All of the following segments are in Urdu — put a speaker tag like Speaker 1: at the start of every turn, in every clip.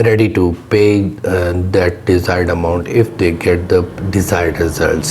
Speaker 1: ready to pay that desired amount if they get the desired results।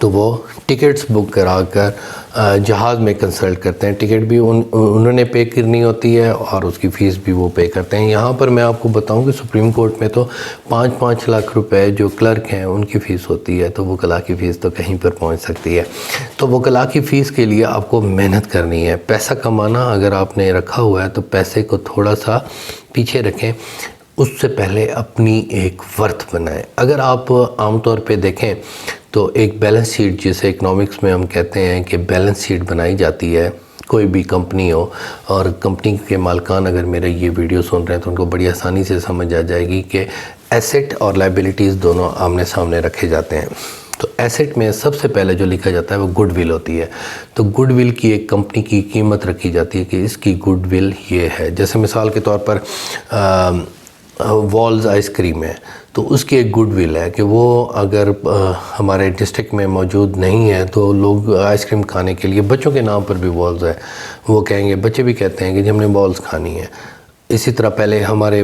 Speaker 1: تو وہ ٹکٹس بک کرا کر جہاز میں کنسلٹ کرتے ہیں. ٹکٹ بھی انہوں نے پے کرنی ہوتی ہے اور اس کی فیس بھی وہ پے کرتے ہیں. یہاں پر میں آپ کو بتاؤں کہ سپریم کورٹ میں تو 5 لاکھ روپے جو کلرک ہیں ان کی فیس ہوتی ہے, تو وکلاء کی فیس تو کہیں پر پہنچ سکتی ہے. تو وکلاء کی فیس کے لیے آپ کو محنت کرنی ہے. پیسہ کمانا اگر آپ نے رکھا ہوا ہے تو پیسے کو تھوڑا سا پیچھے رکھیں, اس سے پہلے اپنی ایک ورتھ بنائیں. اگر آپ عام طور پہ دیکھیں تو ایک بیلنس شیٹ, جسے اکنامکس میں ہم کہتے ہیں کہ بیلنس شیٹ بنائی جاتی ہے, کوئی بھی کمپنی ہو, اور کمپنی کے مالکان اگر میرے یہ ویڈیو سن رہے ہیں تو ان کو بڑی آسانی سے سمجھ آ جائے گی کہ ایسٹ اور لائبلٹیز دونوں آمنے سامنے رکھے جاتے ہیں. تو ایسٹ میں سب سے پہلے جو لکھا جاتا ہے وہ گڈ ول ہوتی ہے. تو گڈ ول کی ایک کمپنی کی قیمت رکھی جاتی ہے کہ اس کی گڈ ول یہ ہے. جیسے مثال کے طور پر والز آئس کریم ہے, تو اس کی ایک گڈ ول ہے کہ وہ اگر ہمارے ڈسٹرکٹ میں موجود نہیں ہے تو لوگ آئس کریم کھانے کے لیے, بچوں کے نام پر بھی والز ہے, وہ کہیں گے, بچے بھی کہتے ہیں کہ ہم نے والز کھانی ہے. اسی طرح پہلے ہمارے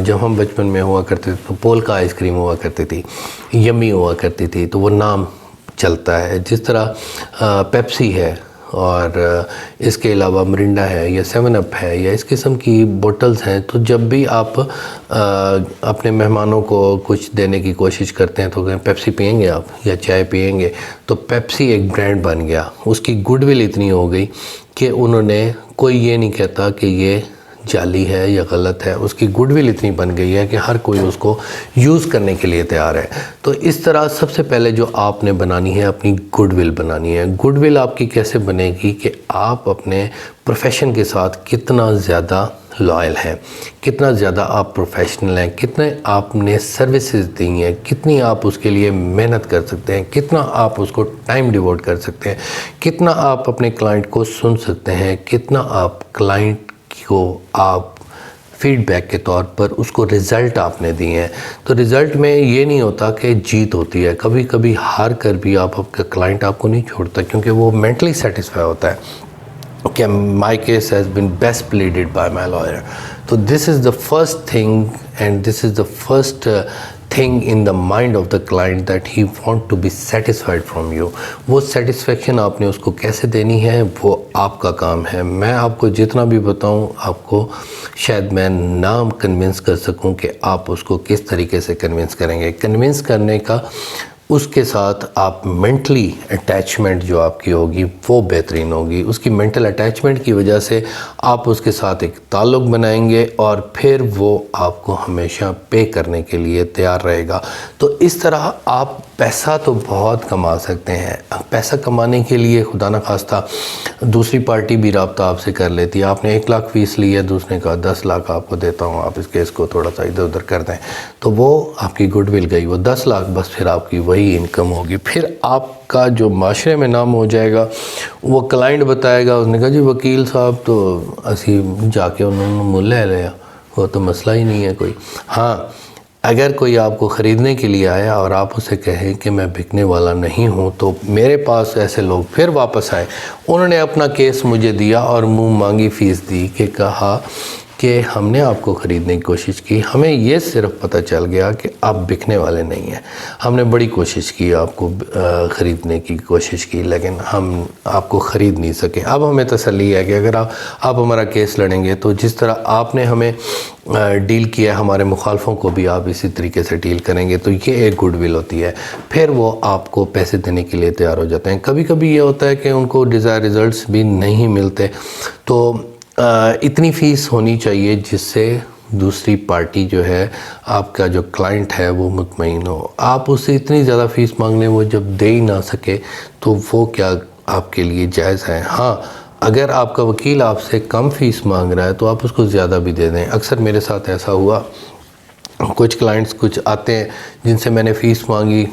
Speaker 1: جب ہم بچپن میں ہوا کرتے تھے تو پولکا آئس کریم ہوا کرتی تھی, یمی ہوا کرتی تھی, تو وہ نام چلتا ہے. جس طرح پیپسی ہے, اور اس کے علاوہ مرنڈا ہے یا 7 اپ ہے یا اس قسم کی بوٹلز ہیں, تو جب بھی آپ اپنے مہمانوں کو کچھ دینے کی کوشش کرتے ہیں تو کہیں پیپسی پئیں گے آپ یا چائے پئیں گے, تو پیپسی ایک برانڈ بن گیا. اس کی گڈ ول اتنی ہو گئی کہ انہوں نے, کوئی یہ نہیں کہتا کہ یہ جعلی ہے یا غلط ہے, اس کی گڈ ول اتنی بن گئی ہے کہ ہر کوئی اس کو یوز کرنے کے لیے تیار ہے. تو اس طرح سب سے پہلے جو آپ نے بنانی ہے اپنی گڈ ول بنانی ہے. گڈ ول آپ کی کیسے بنے گی کہ آپ اپنے پروفیشن کے ساتھ کتنا زیادہ لائل ہیں, کتنا زیادہ آپ پروفیشنل ہیں, کتنے آپ نے سروسز دی ہیں, کتنی آپ اس کے لیے محنت کر سکتے ہیں, کتنا آپ اس کو ٹائم ڈیووٹ کر سکتے ہیں, کتنا آپ اپنے کلائنٹ کو سن سکتے ہیں, کتنا آپ کلائنٹ کو آپ فیڈ بیک کے طور پر اس کو رزلٹ آپ نے دیے ہیں. تو رزلٹ میں یہ نہیں ہوتا کہ جیت ہوتی ہے, کبھی کبھی ہار کر بھی آپ کا کلائنٹ آپ کو نہیں چھوڑتا, کیونکہ وہ مینٹلی سیٹسفائی ہوتا ہے کہ my case has been best pleaded by my lawyer. So this is the first thing, and this is the first thing in the mind of the client, that he want to be satisfied from you. وہ سیٹسفیکشن آپ نے اس کو کیسے دینی ہے وہ آپ کا کام ہے. میں آپ کو جتنا بھی بتاؤں آپ کو شاید میں نہ کنونس کر سکوں کہ آپ اس کو کس طریقے سے کنونس کریں گے. کنونس کرنے کا اس کے ساتھ آپ مینٹلی اٹیچمنٹ جو آپ کی ہوگی وہ بہترین ہوگی. اس کی مینٹل اٹیچمنٹ کی وجہ سے آپ اس کے ساتھ ایک تعلق بنائیں گے اور پھر وہ آپ کو ہمیشہ پے کرنے کے لیے تیار رہے گا. تو اس طرح آپ پیسہ تو بہت کما سکتے ہیں. پیسہ کمانے کے لیے خدا نخواستہ دوسری پارٹی بھی رابطہ آپ سے کر لیتی ہے. آپ نے 1 لاکھ فیس لی ہے, دوسرے کا 10 لاکھ آپ کو دیتا ہوں, آپ اس کیس کو تھوڑا سا ادھر ادھر کر دیں, تو وہ آپ کی گڈ ول گئی, وہ 10 لاکھ بس پھر آپ کی وہی انکم ہوگی. پھر آپ کا جو معاشرے میں نام ہو جائے گا, وہ کلائنٹ بتائے گا, اس نے کہا جی وکیل صاحب تو اسی جا کے انہوں نے مول لے لیا, وہ تو مسئلہ ہی نہیں ہے کوئی. ہاں اگر کوئی آپ کو خریدنے کے لیے آیا اور آپ اسے کہیں کہ میں بکنے والا نہیں ہوں, تو میرے پاس ایسے لوگ پھر واپس آئے, انہوں نے اپنا کیس مجھے دیا اور منہ مانگی فیس دی کہ کہا کہ ہم نے آپ کو خریدنے کی کوشش کی, ہمیں یہ صرف پتہ چل گیا کہ آپ بکنے والے نہیں ہیں, ہم نے بڑی کوشش کی آپ کو خریدنے کی کوشش کی, لیکن ہم آپ کو خرید نہیں سکے. اب ہمیں تسلی ہے کہ اگر آپ ہمارا کیس لڑیں گے تو جس طرح آپ نے ہمیں ڈیل کیا, ہمارے مخالفوں کو بھی آپ اسی طریقے سے ڈیل کریں گے, تو یہ ایک گڈ ول ہوتی ہے. پھر وہ آپ کو پیسے دینے کے لیے تیار ہو جاتے ہیں. کبھی کبھی یہ ہوتا ہے کہ ان کو ڈیزائر ریزلٹس بھی نہیں ملتے, تو اتنی فیس ہونی چاہیے جس سے دوسری پارٹی جو ہے, آپ کا جو کلائنٹ ہے وہ مطمئن ہو. آپ اس سے اتنی زیادہ فیس مانگنے, وہ جب دے ہی نہ سکے تو وہ کیا آپ کے لیے جائز ہے. ہاں اگر آپ کا وکیل آپ سے کم فیس مانگ رہا ہے تو آپ اس کو زیادہ بھی دے دیں. اکثر میرے ساتھ ایسا ہوا, کچھ کلائنٹس کچھ آتے ہیں جن سے میں نے فیس مانگی,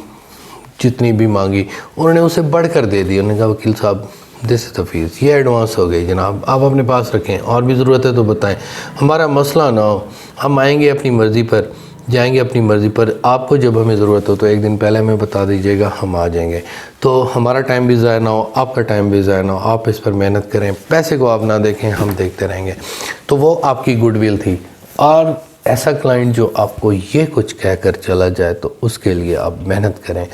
Speaker 1: جتنی بھی مانگی انہوں نے اسے بڑھ کر دے دی. انہوں نے کہا وکیل صاحب دس از دا فیس, یہ ایڈوانس ہو گئی جناب, آپ اپنے پاس رکھیں, اور بھی ضرورت ہے تو بتائیں, ہمارا مسئلہ نہ ہو, ہم آئیں گے اپنی مرضی پر, جائیں گے اپنی مرضی پر, آپ کو جب ہمیں ضرورت ہو تو 1 دن پہلے ہمیں بتا دیجیے گا, ہم آ جائیں گے. تو ہمارا ٹائم بھی ضائع نہ ہو, آپ کا ٹائم بھی ضائع نہ ہو, آپ اس پر محنت کریں, پیسے کو آپ نہ دیکھیں, ہم دیکھتے رہیں گے. تو وہ آپ کی گڈ ول تھی. اور ایسا کلائنٹ جو آپ کو یہ کچھ کہہ کر چلا جائے تو اس کے لیے آپ محنت کریں.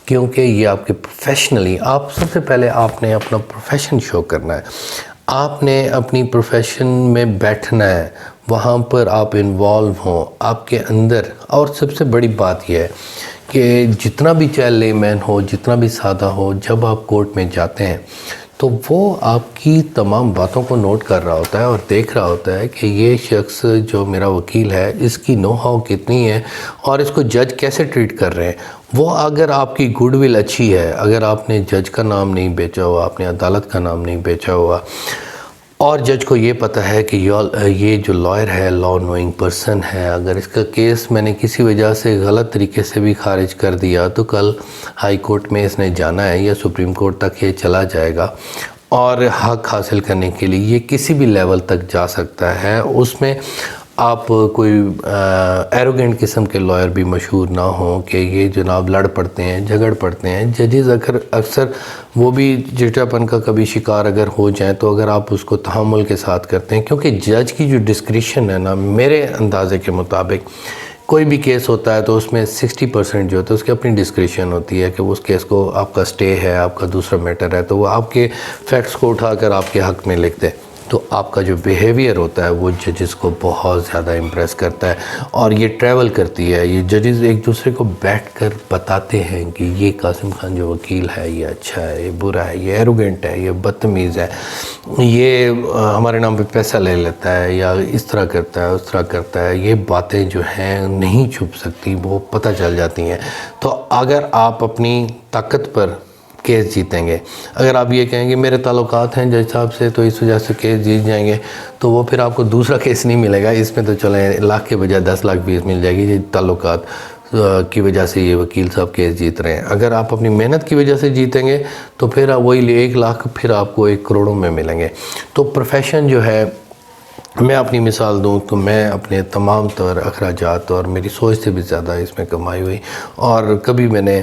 Speaker 1: کیونکہ یہ آپ کے پروفیشنلی، آپ سب سے پہلے آپ نے اپنا پروفیشن شو کرنا ہے، آپ نے اپنی پروفیشن میں بیٹھنا ہے، وہاں پر آپ انوالو ہوں آپ کے اندر. اور سب سے بڑی بات یہ ہے کہ جتنا بھی چاہے لے مین ہو، جتنا بھی سادہ ہو، جب آپ کورٹ میں جاتے ہیں تو وہ آپ کی تمام باتوں کو نوٹ کر رہا ہوتا ہے اور دیکھ رہا ہوتا ہے کہ یہ شخص جو میرا وکیل ہے اس کی نو ہاؤ کتنی ہے اور اس کو جج کیسے ٹریٹ کر رہے ہیں. وہ اگر آپ کی گڈ ول اچھی ہے، اگر آپ نے جج کا نام نہیں بیچا ہوا، آپ نے عدالت کا نام نہیں بیچا ہوا، اور جج کو یہ پتہ ہے کہ یہ جو لائر ہے لا نوئنگ پرسن ہے، اگر اس کا کیس میں نے کسی وجہ سے غلط طریقے سے بھی خارج کر دیا تو کل ہائی کورٹ میں اس نے جانا ہے یا سپریم کورٹ تک یہ چلا جائے گا، اور حق حاصل کرنے کے لیے یہ کسی بھی لیول تک جا سکتا ہے. اس میں آپ کوئی ایروگنٹ قسم کے لائر بھی مشہور نہ ہوں کہ یہ جناب لڑ پڑتے ہیں، جھگڑ پڑتے ہیں. ججز اکثر وہ بھی جٹاپن کا کبھی شکار اگر ہو جائیں تو اگر آپ اس کو تحمل کے ساتھ کرتے ہیں، کیونکہ جج کی جو ڈسکریشن ہے نا، میرے اندازے کے مطابق کوئی بھی کیس ہوتا ہے تو اس میں 60% جو ہوتا ہے اس کی اپنی ڈسکریشن ہوتی ہے کہ اس کیس کو آپ کا سٹے ہے، آپ کا دوسرا میٹر ہے، تو وہ آپ کے فیکٹس کو اٹھا کر آپ کے حق میں لکھ دے. تو آپ کا جو بیہیویئر ہوتا ہے وہ ججز کو بہت زیادہ امپریس کرتا ہے، اور یہ ٹریول کرتی ہے. یہ ججز ایک دوسرے کو بیٹھ کر بتاتے ہیں کہ یہ قاسم خان جو وکیل ہے یہ اچھا ہے، یہ برا ہے، یہ ایروگنٹ ہے، یہ بدتمیز ہے، یہ ہمارے نام پہ پیسہ لے لیتا ہے، یا اس طرح کرتا ہے، اس طرح کرتا ہے. یہ باتیں جو ہیں نہیں چھپ سکتی، وہ پتہ چل جاتی ہیں. تو اگر آپ اپنی طاقت پر کیس جیتیں گے، اگر آپ یہ کہیں گے میرے تعلقات ہیں جج صاحب سے تو اس وجہ سے کیس جیت جائیں گے، تو وہ پھر آپ کو دوسرا کیس نہیں ملے گا. اس میں تو چلیں لاکھ کے بجائے 10 لاکھ فیس مل جائے گی، یہ تعلقات کی وجہ سے یہ وکیل صاحب کیس جیت رہے ہیں. اگر آپ اپنی محنت کی وجہ سے جیتیں گے تو پھر وہی 1 لاکھ پھر آپ کو 1 کروڑوں میں ملیں گے. تو پروفیشن جو ہے، میں اپنی مثال دوں تو میں اپنے تمام تر اخراجات اور میری سوچ سے بھی زیادہ اس میں کمائی ہوئی، اور کبھی میں نے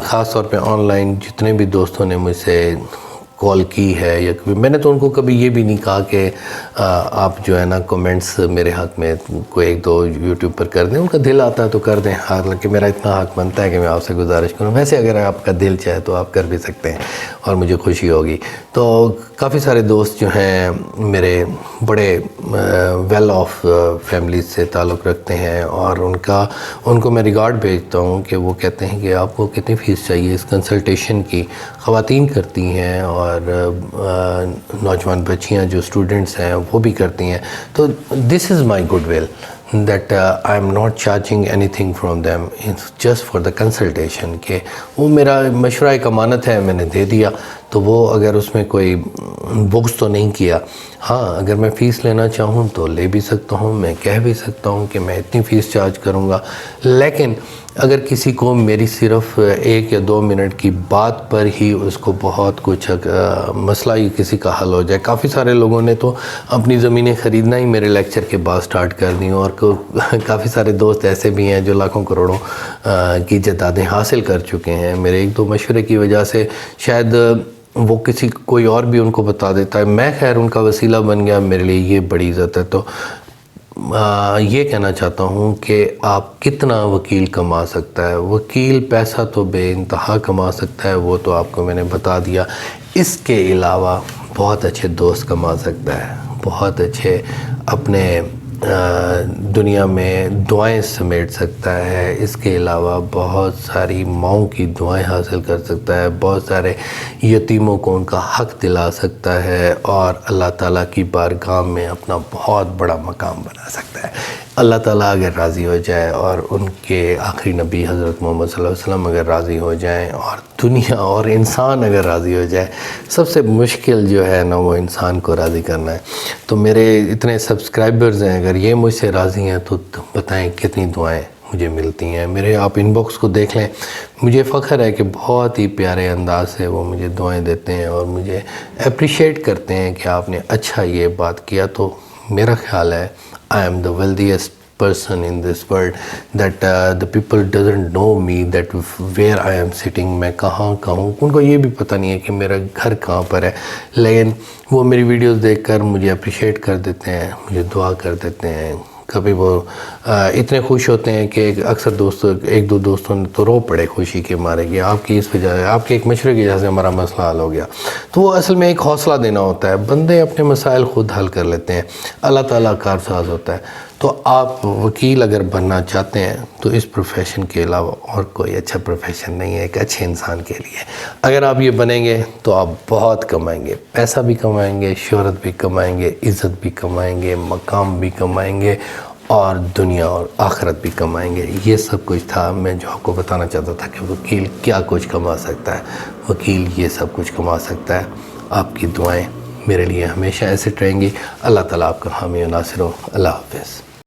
Speaker 1: خاص طور پہ آن لائن جتنے بھی دوستوں نے مجھ سے کال کی ہے، یا کبھی میں نے تو ان کو کبھی یہ بھی نہیں کہا کہ آپ جو ہے نا کومنٹس میرے حق میں کوئی 1-2 یوٹیوب پر کر دیں. ان کا دل آتا ہے تو کر دیں، حالانکہ میرا اتنا حق بنتا ہے کہ میں آپ سے گزارش کروں. ویسے اگر آپ کا دل چاہے تو آپ کر بھی سکتے ہیں اور مجھے خوشی ہوگی. تو کافی سارے دوست جو ہیں میرے بڑے ویل آف فیملیز سے تعلق رکھتے ہیں، اور ان کو میں ریگارڈ بھیجتا ہوں کہ وہ کہتے ہیں کہ آپ کو کتنی فیس چاہیے اس کنسلٹیشن کی. خواتین کرتی ہیں اور نوجوان بچیاں جو اسٹوڈنٹس ہیں وہ بھی کرتی ہیں. تو this is my good will that I am not charging anything from them, it's just for the consultation. کہ وہ میرا مشورہ ایک امانت ہے، میں نے دے دیا، تو وہ اگر اس میں کوئی بغض تو نہیں کیا. ہاں اگر میں فیس لینا چاہوں تو لے بھی سکتا ہوں، میں کہہ بھی سکتا ہوں کہ میں اتنی فیس چارج کروں گا. لیکن اگر کسی کو میری صرف 1 یا 2 منٹ کی بات پر ہی اس کو بہت کچھ مسئلہ ہی کسی کا حل ہو جائے. کافی سارے لوگوں نے تو اپنی زمینیں خریدنا ہی میرے لیکچر کے بعد سٹارٹ کر دی، اور کافی سارے دوست ایسے بھی ہیں جو لاکھوں کروڑوں کی جائیدادیں حاصل کر چکے ہیں میرے 1-2 مشورے کی وجہ سے. شاید وہ کوئی اور بھی ان کو بتا دیتا ہے، میں خیر ان کا وسیلہ بن گیا، میرے لیے یہ بڑی عزت ہے. تو یہ کہنا چاہتا ہوں کہ آپ کتنا وکیل کما سکتا ہے. وکیل پیسہ تو بے انتہا کما سکتا ہے، وہ تو آپ کو میں نے بتا دیا. اس کے علاوہ بہت اچھے دوست کما سکتا ہے، بہت اچھے اپنے دنیا میں دعائیں سمیٹ سکتا ہے. اس کے علاوہ بہت ساری ماؤں کی دعائیں حاصل کر سکتا ہے، بہت سارے یتیموں کو ان کا حق دلا سکتا ہے، اور اللہ تعالیٰ کی بارگاہ میں اپنا بہت بڑا مقام بنا سکتا ہے. اللہ تعالیٰ اگر راضی ہو جائے، اور ان کے آخری نبی حضرت محمد صلی اللہ علیہ وسلم اگر راضی ہو جائیں، اور دنیا اور انسان اگر راضی ہو جائے، سب سے مشکل جو ہے نا وہ انسان کو راضی کرنا ہے. تو میرے اتنے سبسکرائبرز ہیں، اگر یہ مجھ سے راضی ہیں تو بتائیں کتنی دعائیں مجھے ملتی ہیں. میرے آپ ان باکس کو دیکھ لیں، مجھے فخر ہے کہ بہت ہی پیارے انداز سے وہ مجھے دعائیں دیتے ہیں اور مجھے اپریشیٹ کرتے ہیں کہ آپ نے اچھا یہ بات کیا. تو میرا خیال ہے I am the wealthiest person in this world, that the people doesn't know me, that where I am sitting, میں کہاں ہوں. ان کو یہ بھی پتہ نہیں ہے کہ میرا گھر کہاں پر ہے، لیکن وہ میری ویڈیوز دیکھ کر مجھے اپریشیٹ کر دیتے ہیں، مجھے دعا کر دیتے ہیں. کبھی وہ اتنے خوش ہوتے ہیں کہ اکثر ایک دو دوستوں نے تو رو پڑے خوشی کے مارے کہ آپ کی اس وجہ آپ کے ایک مشورے کی وجہ سے ہمارا مسئلہ حل ہو گیا. تو وہ اصل میں ایک حوصلہ دینا ہوتا ہے. بندے اپنے مسائل خود حل کر لیتے ہیں, اللہ تعالیٰ کارساز ہوتا ہے. تو آپ وکیل اگر بننا چاہتے ہیں تو اس پروفیشن کے علاوہ اور کوئی اچھا پروفیشن نہیں ہے ایک اچھے انسان کے لیے. اگر آپ یہ بنیں گے تو آپ بہت کمائیں گے, پیسہ بھی کمائیں گے, شہرت بھی کمائیں گے, عزت بھی کمائیں گے, مقام بھی کمائیں گے, اور دنیا اور آخرت بھی کمائیں گے. یہ سب کچھ تھا میں جو آپ کو بتانا چاہتا تھا کہ وکیل کیا کچھ کما سکتا ہے. وکیل یہ سب کچھ کما سکتا ہے. آپ کی دعائیں میرے لیے ہمیشہ ایسے رہیں گی. اللہ تعالیٰ آپ کا حامی و ناصر ہو. اللہ حافظ.